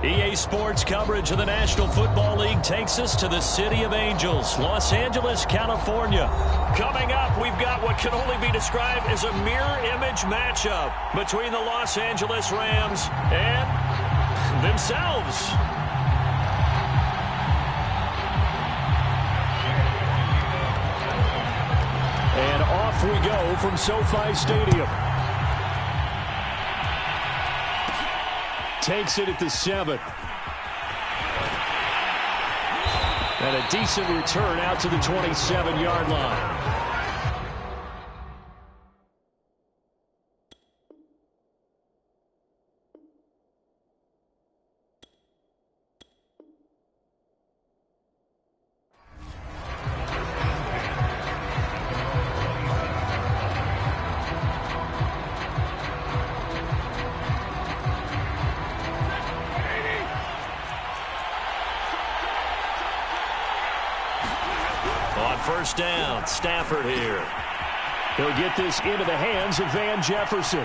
EA Sports coverage of the National Football League takes us to the City of Angels, Los Angeles, California. Coming up, we've got what can only be described as a mirror image matchup between the Los Angeles Rams and themselves. And off we go from SoFi Stadium. Takes it at the 7. And a decent return out to the 27-yard line. First down, Stafford here. He'll get this into the hands of Van Jefferson.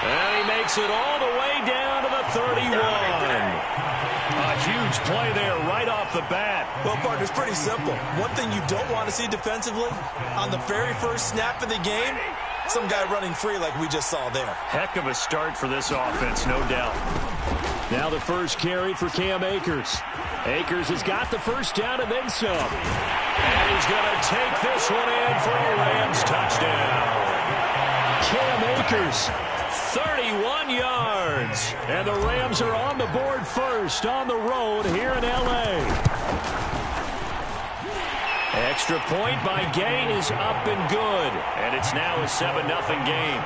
And he makes it all the way down to the 31. A huge play there right off the bat. Well, partner, it's pretty simple. One thing you don't want to see defensively, on the very first snap of the game, some guy running free like we just saw there. Heck of a start for this offense, no doubt. Now the first carry for Cam Akers. Akers has got the first down and then some. And he's going to take this one in for a Rams touchdown. Cam Akers, 31 yards. And the Rams are on the board first on the road here in L.A. Extra point by Gay is up and good. And it's now a 7-0 game.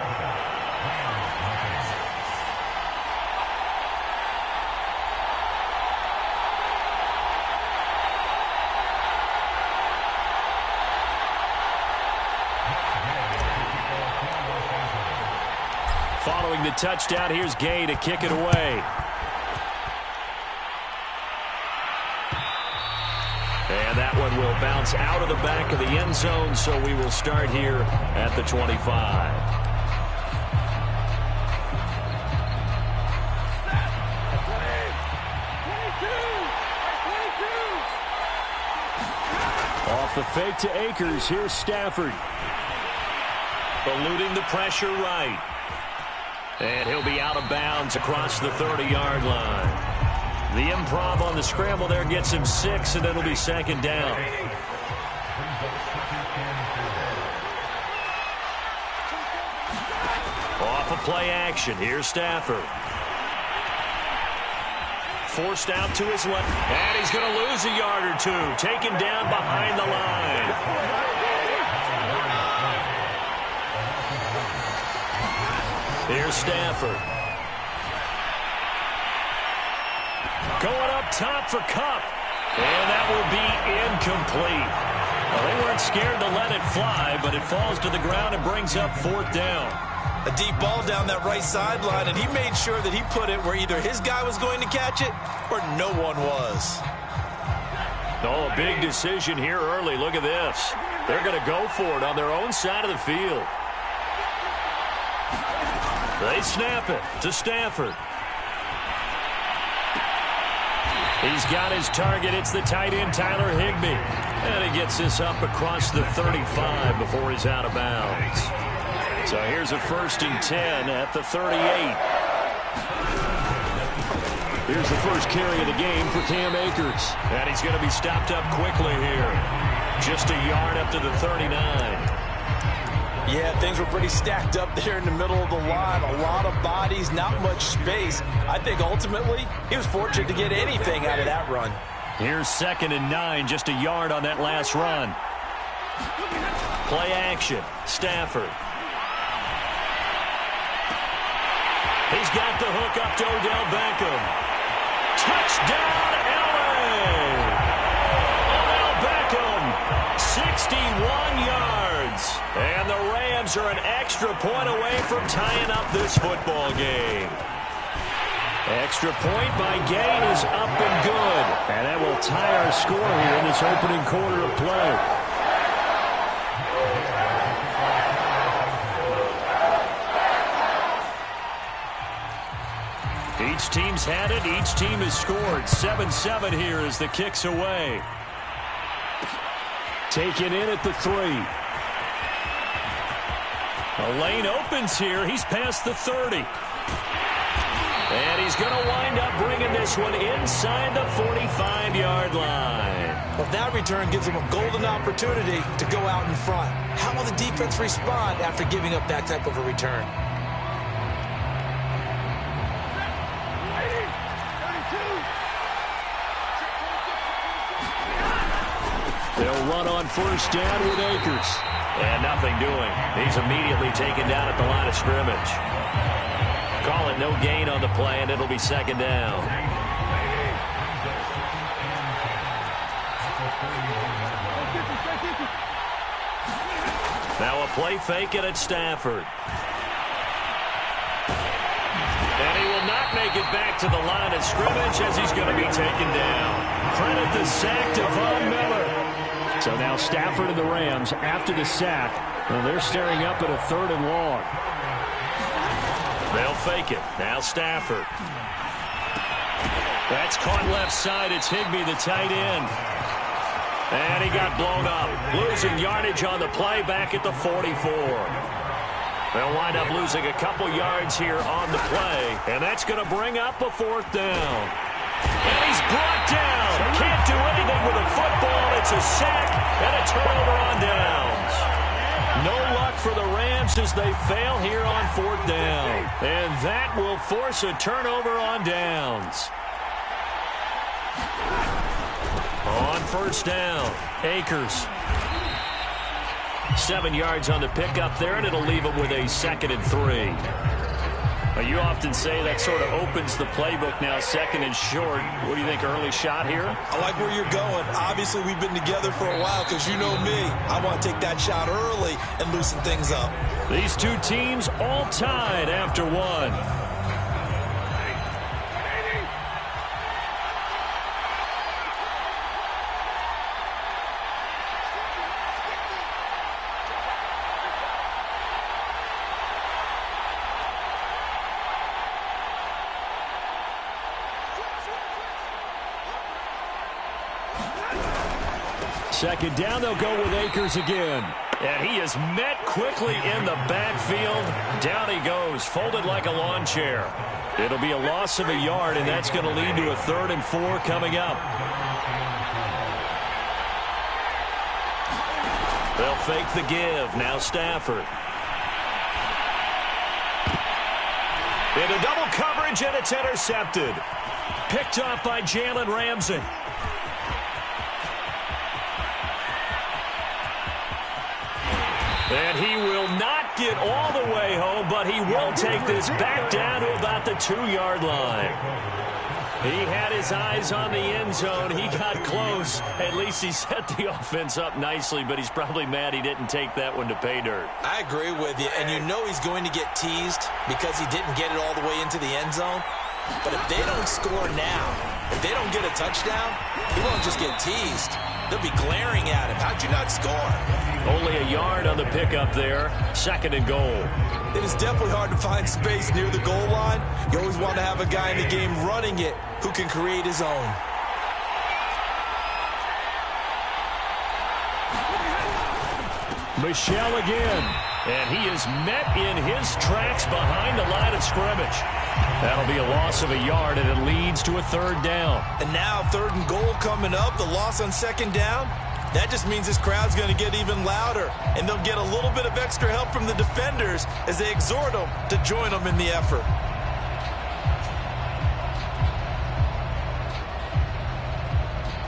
Following the touchdown, here's Gay to kick it away. And that one will bounce out of the back of the end zone, so we will start here at the 25. Off the fake to Akers, here's Stafford. Eluding the pressure right. And he'll be out of bounds across the 30-yard line. The improv on the scramble there gets him 6, and it'll be second down. Off of play action, here's Stafford. Forced out to his left, and he's going to lose a yard or two, taken down behind the line. Here's Stafford. Going up top for Kupp. And that will be incomplete. Well, they weren't scared to let it fly, but it falls to the ground and brings up fourth down. A deep ball down that right sideline, and he made sure that he put it where either his guy was going to catch it or no one was. Oh, a big decision here early. Look at this. They're going to go for it on their own side of the field. They snap it to Stafford. He's got his target. It's the tight end, Tyler Higbee. And he gets this up across the 35 before he's out of bounds. So here's a 1st and 10 at the 38. Here's the first carry of the game for Cam Akers. And he's going to be stopped up quickly here. Just a yard up to the 39. Yeah, things were pretty stacked up there in the middle of the line. A lot of bodies, not much space. I think ultimately he was fortunate to get anything out of that run. Here's 2nd and 9, just a yard on that last run. Play action, Stafford. He's got the hook up to Odell Beckham. Touchdown, L.A. Odell Beckham, 61 yards. And the Rams are an extra point away from tying up this football game. Extra point by Gay is up and good. And that will tie our score here in this opening quarter of play. Each team's had it. Each team has scored. 7-7 here as the kick's away. Taken in at the 3. A lane opens here. He's past the 30. And he's going to wind up bringing this one inside the 45-yard line. Well, that return gives him a golden opportunity to go out in front. How will the defense respond after giving up that type of a return? They'll run on first down with Akers. And nothing doing. He's immediately taken down at the line of scrimmage. Call it no gain on the play, and it'll be second down. Now a play fake it at Stafford. And he will not make it back to the line of scrimmage as he's going to be taken down. Credit the sack to Von Miller. So now Stafford and the Rams, after the sack, well, they're staring up at a 3rd and long. They'll fake it. Now Stafford. That's caught left side. It's Higbee, the tight end. And he got blown up. Losing yardage on the play back at the 44. They'll wind up losing a couple yards here on the play. And that's going to bring up a 4th down. And he's brought down. Can't do anything with a football. It's a sack and a turnover on downs. No luck for the Rams as they fail here on 4th down. And that will force a turnover on downs. On first down, Akers. 7 yards on the pickup there, and it'll leave him with a 2nd and 3. Well, you often say that sort of opens the playbook now, 2nd and short. What do you think, early shot here? I like where you're going. Obviously, we've been together for a while because you know me. I want to take that shot early and loosen things up. These two teams all tied after one. Second down, they'll go with Akers again. And he is met quickly in the backfield. Down he goes, folded like a lawn chair. It'll be a loss of a yard, and that's going to lead to a 3rd and 4 coming up. They'll fake the give. Now Stafford. Into double coverage, and it's intercepted. Picked off by Jalen Ramsey. And he will not get all the way home, but he will take this back down to about the 2-yard line. He had his eyes on the end zone. He got close. At least he set the offense up nicely, but he's probably mad he didn't take that one to pay dirt. I agree with you, and you know he's going to get teased because he didn't get it all the way into the end zone. But if they don't score now, if they don't get a touchdown, he won't just get teased. They'll be glaring at him. How'd you not score? Only a yard on the pickup there. 2nd and goal. It is definitely hard to find space near the goal line. You always want to have a guy in the game running it who can create his own. Michel again. And he is met in his tracks behind the line of scrimmage. That'll be a loss of a yard, and it leads to a 3rd down. And now 3rd and goal coming up, the loss on 2nd down. That just means this crowd's going to get even louder, and they'll get a little bit of extra help from the defenders as they exhort them to join them in the effort.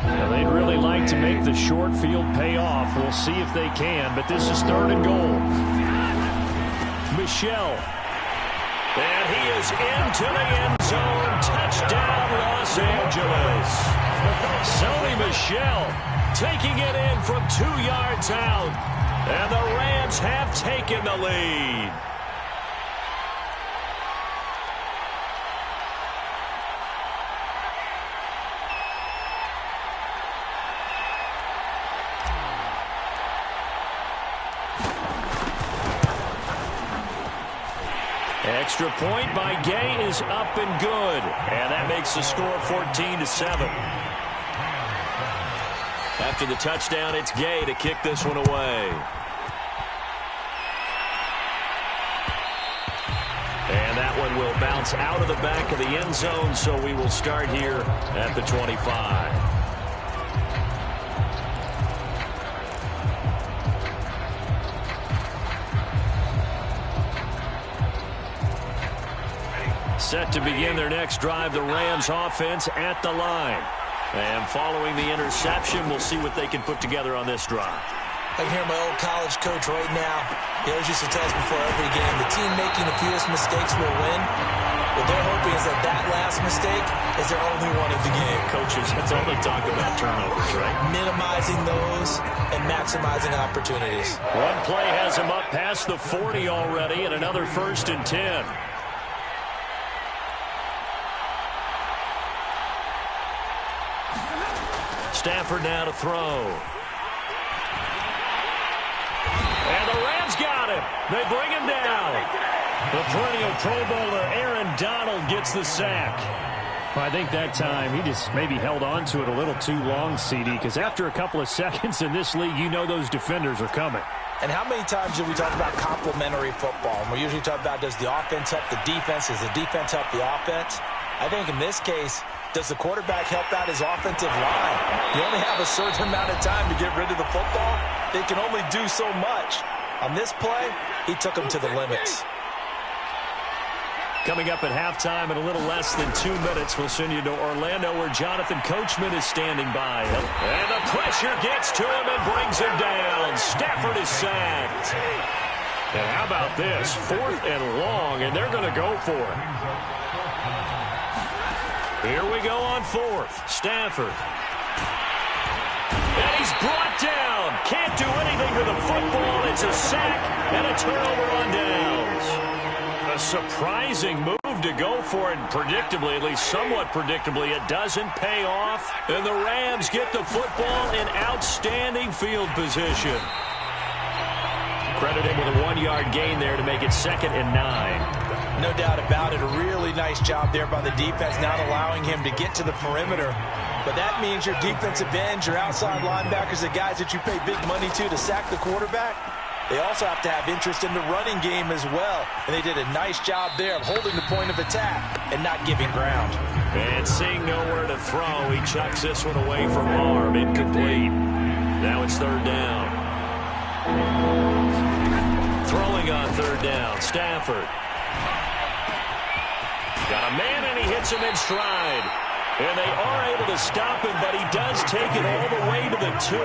Now they'd really like to make the short field pay off. We'll see if they can, but this is 3rd and goal. Michel. And he is into the end zone. Touchdown, Los Angeles. Sony Michel taking it in from 2 yards out. And the Rams have taken the lead. Extra point by Gay is up and good. And that makes the score 14-7. After the touchdown, it's Gay to kick this one away. And that one will bounce out of the back of the end zone, so we will start here at the 25. Set to begin their next drive, the Rams offense at the line. And following the interception, we'll see what they can put together on this drive. I can hear my old college coach right now. He always used to tell us before every game, the team making the fewest mistakes will win. What they're hoping is that that last mistake is their only one of the game. Coaches, that's all they talk about, turnovers, right? Minimizing those and maximizing opportunities. One play has him up past the 40 already, and another 1st and 10. Stafford now to throw. And the Rams got him. They bring him down. The perennial Pro Bowler Aaron Donald gets the sack. Well, I think that time he just maybe held on to it a little too long, CD, because after a couple of seconds in this league, you know those defenders are coming. And how many times do we talk about complementary football? And we usually talk about, does the offense help the defense? Does the defense help the offense? I think in this case, does the quarterback help out his offensive line? You only have a certain amount of time to get rid of the football. They can only do so much. On this play, he took them to the limits. Coming up at halftime in a little less than 2 minutes, we'll send you to Orlando where Jonathan Coachman is standing by. And the pressure gets to him and brings him down. Stafford is sacked. And how about this? 4th and long, and they're going to go for it. Here we go on 4th. Stafford. And he's brought down. Can't do anything to the football. It's a sack and a turnover on downs. A surprising move to go for it. Predictably, at least somewhat predictably, it doesn't pay off. And the Rams get the football in outstanding field position. Credit him with a 1-yard gain there to make it 2nd and 9. No doubt about it. A really nice job there by the defense, not allowing him to get to the perimeter. But that means your defensive ends, your outside linebackers, the guys that you pay big money to sack the quarterback, they also have to have interest in the running game as well. And they did a nice job there of holding the point of attack and not giving ground. And seeing nowhere to throw, he chucks this one away from arm. Incomplete. Now it's 3rd down. Throwing on 3rd down, Stafford. Got a man, and he hits him in stride. And they are able to stop him, but he does take it all the way to the 2.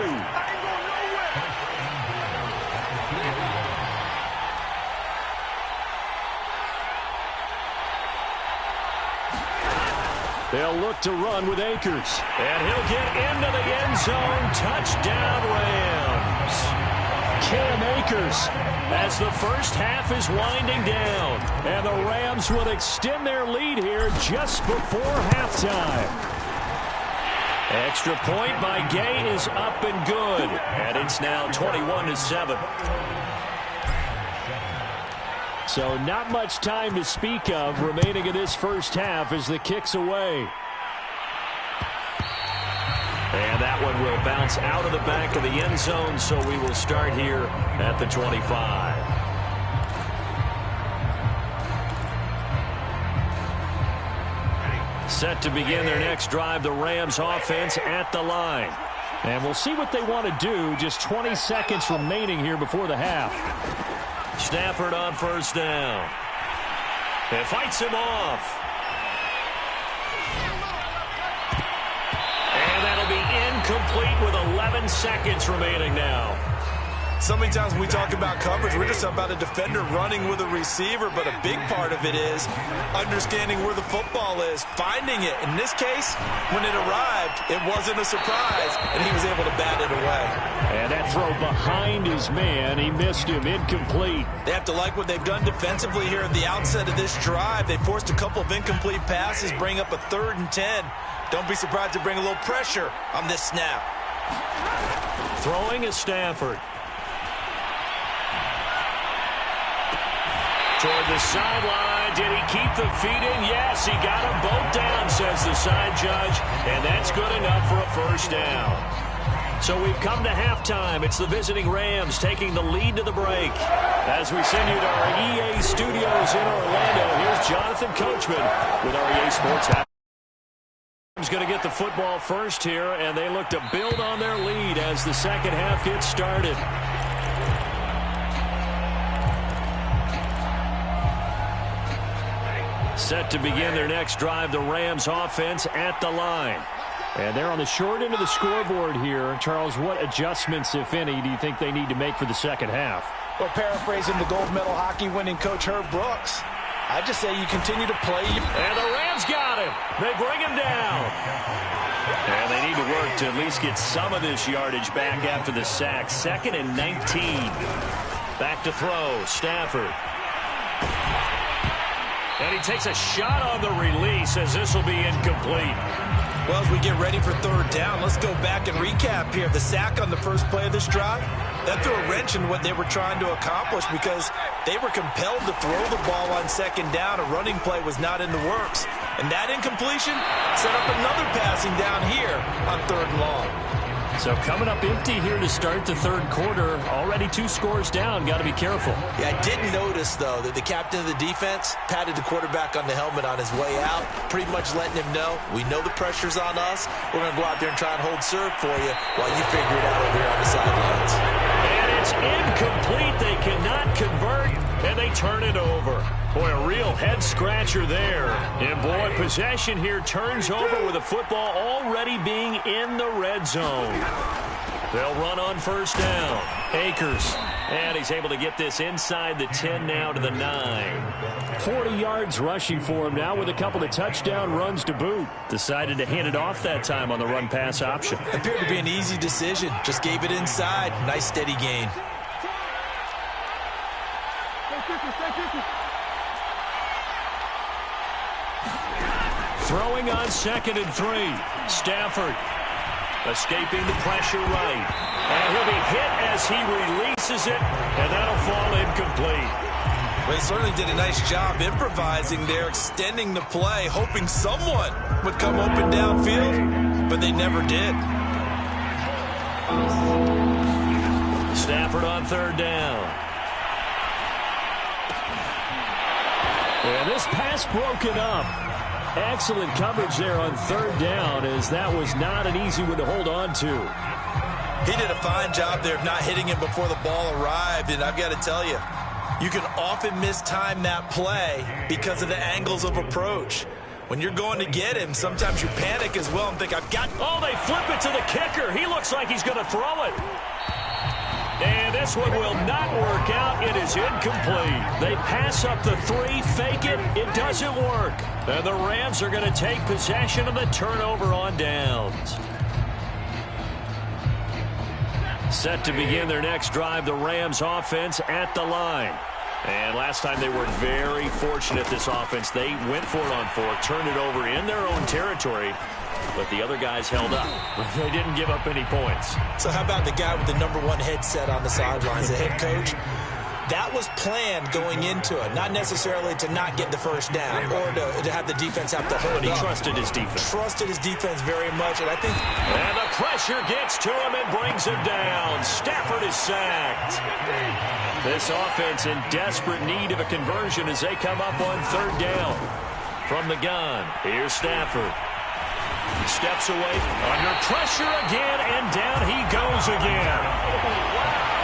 They'll look to run with Akers. And he'll get into the end zone. Touchdown, Rams. Cam Akers as the first half is winding down. And the Rams will extend their lead here just before halftime. Extra point by Gay is up and good. And it's now 21-7. So not much time to speak of remaining in this first half as the kick's away. And that one will bounce out of the back of the end zone, so we will start here at the 25. Set to begin their next drive, the Rams offense at the line. And we'll see what they want to do. Just 20 seconds remaining here before the half. Stafford on 1st down. And fights him off. And that'll be incomplete with 11 seconds remaining now. So many times when we talk about coverage, we're just about a defender running with a receiver, but a big part of it is understanding where the football is, finding it. In this case, when it arrived, it wasn't a surprise, and he was able to bat it away. And that throw behind his man, he missed him, incomplete. They have to like what they've done defensively here at the outset of this drive. They forced a couple of incomplete passes, bring up a 3rd and 10. Don't be surprised to bring a little pressure on this snap. Throwing is Stafford. toward the sideline. Did he keep the feet in? Yes, he got them both down, says the side judge, and that's good enough for a first down. So we've come to halftime. It's the visiting Rams taking the lead to the break. As we send you to our EA studios in Orlando, here's Jonathan Coachman with our EA Sports Half. Rams going to get the football first here, and they look to build on their lead as the second half gets started. Set to begin their next drive, the Rams offense at the line. And they're on the short end of the scoreboard here. Charles, what adjustments, if any, do you think they need to make for the second half? Well, paraphrasing the gold medal hockey winning coach Herb Brooks, I just say you continue to play. And the Rams got him. They bring him down. And they need to work to at least get some of this yardage back after the sack. 2nd and 19. Back to throw. Stafford. And he takes a shot on the release as this will be incomplete. Well, as we get ready for third down, let's go back and recap here. The sack on the first play of this drive, that threw a wrench in what they were trying to accomplish because they were compelled to throw the ball on second down. A running play was not in the works. And that incompletion set up another passing down here on 3rd and long. So coming up empty here to start the third quarter. Already 2 scores down. Got to be careful. Yeah, I did notice, though, that the captain of the defense patted the quarterback on the helmet on his way out, pretty much letting him know, we know the pressure's on us. We're going to go out there and try and hold serve for you while you figure it out over here on the sidelines. And it's incomplete. They cannot convert, and they turn it over. Boy, a real head-scratcher there. And, boy, possession here turns over with the football already being in the red zone. They'll run on first down. Akers. And he's able to get this inside the 10 now to the 9. 40 yards rushing for him now with a couple of touchdown runs to boot. Decided to hand it off that time on the run-pass option. Appeared to be an easy decision. Just gave it inside. Nice steady gain. Throwing on 2nd and 3. Stafford escaping the pressure right. And he'll be hit as he releases it, and that'll fall incomplete. Well, he certainly did a nice job improvising there, extending the play, hoping someone would come open downfield, but they never did. Stafford on 3rd down. And this pass broken up. Excellent coverage there on 3rd down, as that was not an easy one to hold on to. He did a fine job there of not hitting him before the ball arrived, and I've got to tell you, you can often mistime that play because of the angles of approach. When you're going to get him, sometimes you panic as well and think, I've got... Oh, they flip it to the kicker. He looks like he's going to throw it. And this one will not work out. It is incomplete. They pass up the 3, fake it. It doesn't work. And the Rams are going to take possession of the turnover on downs. Set to begin their next drive, the Rams offense at the line. And last time they were very fortunate, this offense. They went for it on 4th, turned it over in their own territory. But the other guys held up. They didn't give up any points. So how about the guy with the #1 headset on the sidelines, the head coach? That was planned going into it, not necessarily to not get the first down or to have the defense have to hold up. But he trusted his defense. Trusted his defense very much, and I think... And the pressure gets to him and brings him down. Stafford is sacked. This offense in desperate need of a conversion as they come up on 3rd down. From the gun, here's Stafford. He steps away, under pressure again, and down he goes again.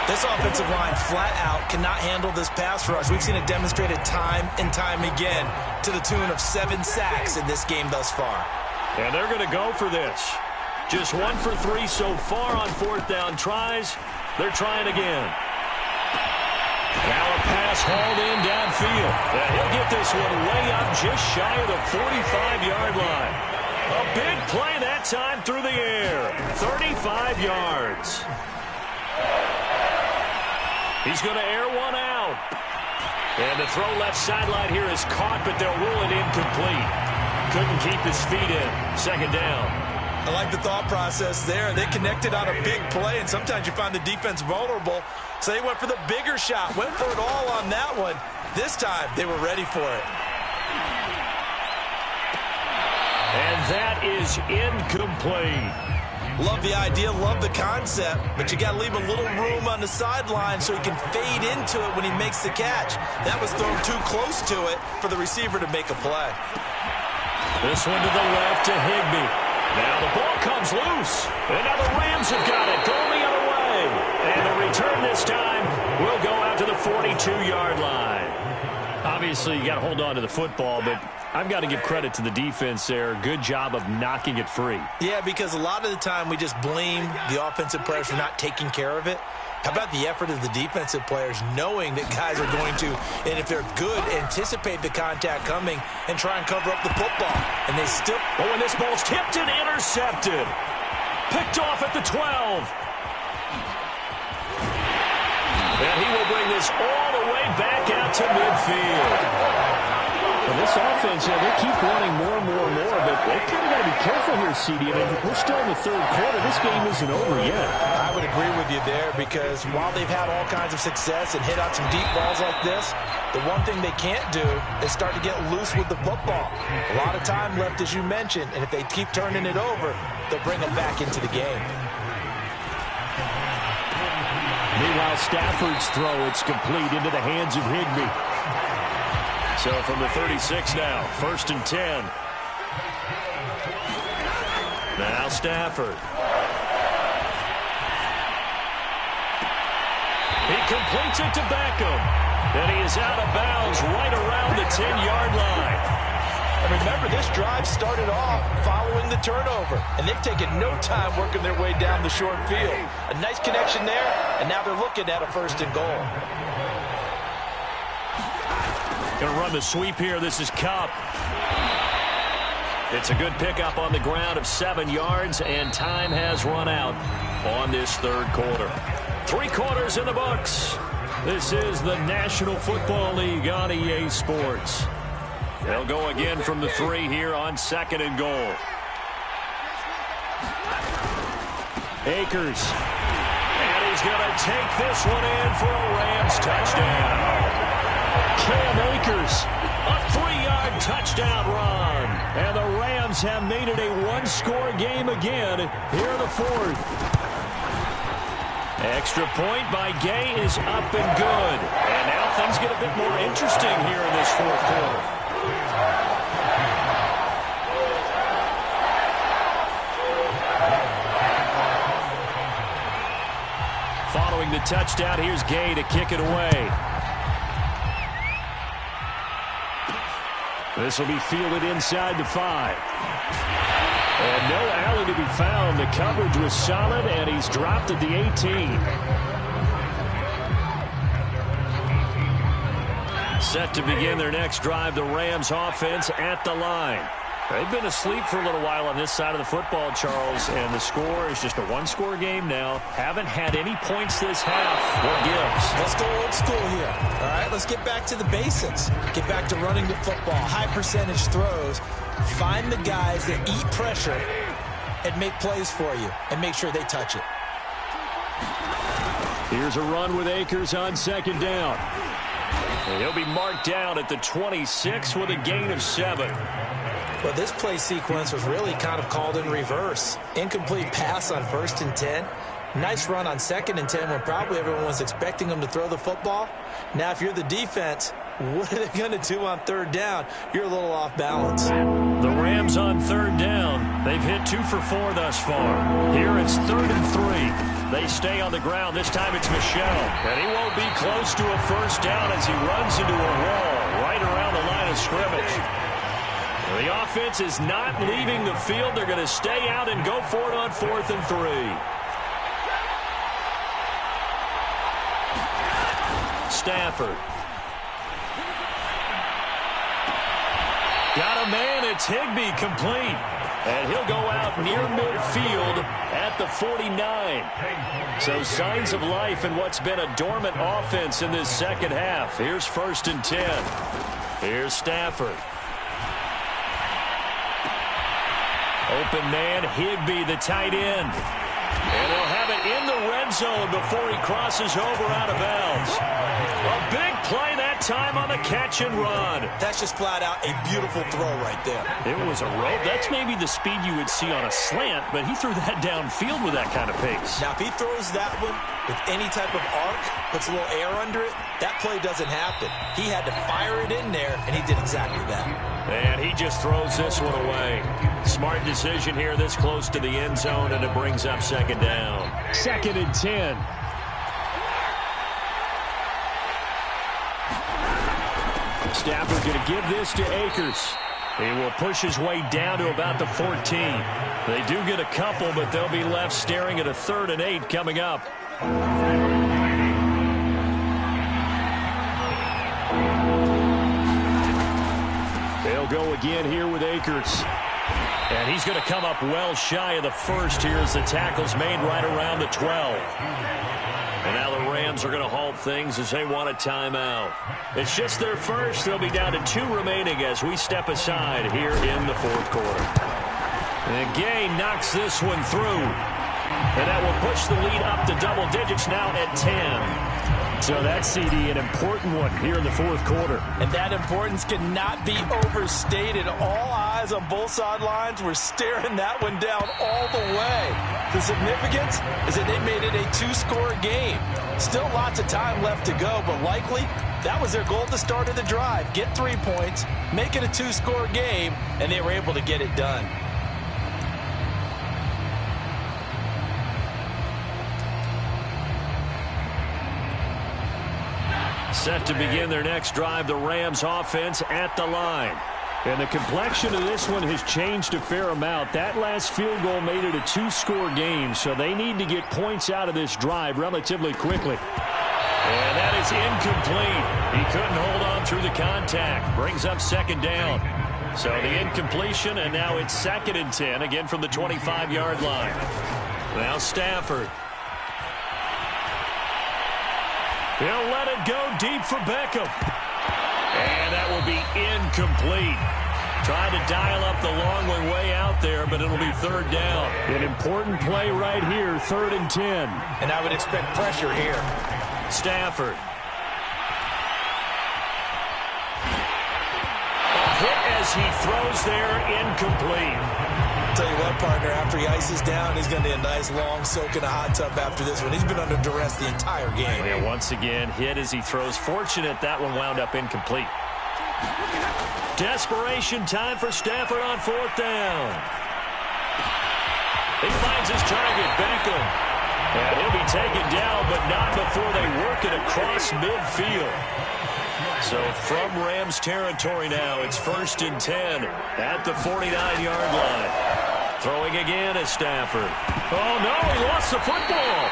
This offensive line flat out cannot handle this pass rush. We've seen it demonstrated time and time again to the tune of 7 sacks in this game thus far. And they're going to go for this. Just 1 for 3 so far on 4th down tries. They're trying again. Now a pass hauled in downfield. And he'll get this one way up just shy of the 45-yard line. A big play that time through the air. 35 yards. He's going to air one out. And the throw left sideline here is caught, but they'll rule it incomplete. Couldn't keep his feet in. 2nd down. I like the thought process there. They connected on a big play, and sometimes you find the defense vulnerable. So they went for the bigger shot, went for it all on that one, This time, they were ready for it. And that is incomplete. Love the idea, love the concept, but you got to leave a little room on the sideline so he can fade into it when he makes the catch. That was thrown too close to it for the receiver to make a play. This one to the left to Higbee. Now the ball comes loose. And now the Rams have got it. Going the other way. And the return this time will go out to the 42-yard line. Obviously, you got to hold on to the football, but I've got to give credit to the defense there. Good job of knocking it free. Yeah, because a lot of the time we just blame the offensive players for not taking care of it. How about the effort of the defensive players knowing that guys are going to, and if they're good, anticipate the contact coming and try and cover up the football. And they still... Oh, and this ball's tipped and intercepted. Picked off at the 12. And he will bring this all the way back out to midfield. Well, this offense, they keep wanting more and more and more, but they kind of got to be careful here, CD. I mean, we're still in the third quarter. This game isn't over yet. I would agree with you there because while they've had all kinds of success and hit out some deep balls like this, the one thing they can't do is start to get loose with the football. A lot of time left, as you mentioned, and if they keep turning it over, they'll bring them back into the game. Meanwhile, Stafford's throw, it's complete into the hands of Higbee. So from the 36 now, 1st and 10. Now Stafford. He completes it to Beckham. And he is out of bounds right around the 10-yard line. And remember, this drive started off following the turnover. And they've taken no time working their way down the short field. A nice connection there, and now they're looking at a 1st and goal. Going to run the sweep here. This is Kupp. It's a good pickup on the ground of 7 yards, and time has run out on this third quarter. 3 quarters in the books. This is the National Football League on EA Sports. They'll go again from the 3 here on 2nd and goal. Akers. And he's going to take this one in for a Rams touchdown. Cam Akers, a 3-yard touchdown run. And the Rams have made it a 1-score game again here in the 4th. Extra point by Gay is up and good. And now things get a bit more interesting here in this 4th quarter. Following the touchdown, here's Gay to kick it away. This will be fielded inside the 5. And no Allen to be found. The coverage was solid, and he's dropped at the 18. Set to begin their next drive, the Rams offense at the line. They've been asleep for a little while on this side of the football, Charles, and the score is just a 1-score game now. Haven't had any points this half. What gives? Let's go old school here. All right, let's get back to the basics. Get back to running the football, high percentage throws. Find the guys that eat pressure and make plays for you and make sure they touch it. Here's a run with Akers on 2nd down. And he'll be marked down at the 26 with a gain of 7. Well, this play sequence was really kind of called in reverse. Incomplete pass on 1st and 10. Nice run on 2nd and 10 when probably everyone was expecting them to throw the football. Now, if you're the defense, what are they going to do on 3rd down? You're a little off balance. The Rams on 3rd down. They've hit 2 for 4 thus far. Here it's 3rd and 3. They stay on the ground. This time it's Michel. And he won't be close to a 1st down as he runs into a wall right around the line of scrimmage. The offense is not leaving the field. They're going to stay out and go for it on 4th and 3. Stafford. Got a man. It's Higbee complete. And he'll go out near midfield at the 49. So signs of life in what's been a dormant offense in this 2nd half. Here's 1st and 10. Here's Stafford. Open man, Higbee, the tight end. And they'll have it in the red zone before he crosses over out of bounds. A big play that time on the catch and run. That's just flat out a beautiful throw right there. It was a rope. That's maybe the speed you would see on a slant, but he threw that downfield with that kind of pace. Now, if he throws that one with any type of arc, puts a little air under it, that play doesn't happen. He had to fire it in there, and he did exactly that. And he just throws this one away. Smart decision here this close to the end zone, and it brings up second down. 2nd and 10. Stafford going to give this to Akers. He will push his way down to about the 14. They do get a couple, but they'll be left staring at a 3rd and 8 coming up. They'll go again here with Akers. And he's going to come up well shy of the first here as the tackle's made right around the 12. And now the Rams are going to halt things as they want a timeout. It's just their first. They'll be down to 2 remaining as we step aside here in the 4th quarter. And Gay knocks this one through. And that will push the lead up to double digits now at 10. So that's, CD, an important one here in the 4th quarter. And that importance cannot be overstated. All eyes on both sidelines were staring that one down all the way. The significance is that they made it a 2-score game. Still lots of time left to go, but likely that was their goal at the start of the drive. Get 3 points, make it a 2-score game, and they were able to get it done. Set to begin their next drive, the Rams offense at the line. And the complexion of this one has changed a fair amount. That last field goal made it a 2-score game, so they need to get points out of this drive relatively quickly. And that is incomplete. He couldn't hold on through the contact. Brings up second down. So the incompletion, and now it's 2nd and 10, again from the 25-yard line. Now Stafford. He'll let it go deep for Beckham. And that will be incomplete. Trying to dial up the long one way out there, but it'll be 3rd down. An important play right here, 3rd and 10. And I would expect pressure here. Stafford. A hit as he throws there, incomplete. Tell you what, partner, after he ices down, he's going to be a nice long soak in a hot tub after this one. He's been under duress the entire game. Yeah, once again, hit as he throws. Fortunate that one wound up incomplete. Desperation time for Stafford on 4th down. He finds his target, Beckham. And he'll be taken down, but not before they work it across midfield. So from Rams territory now, it's 1st and 10 at the 49-yard line. Throwing again is Stafford. Oh, no, he lost the football.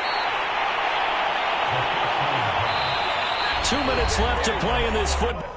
2 minutes left to play in this football.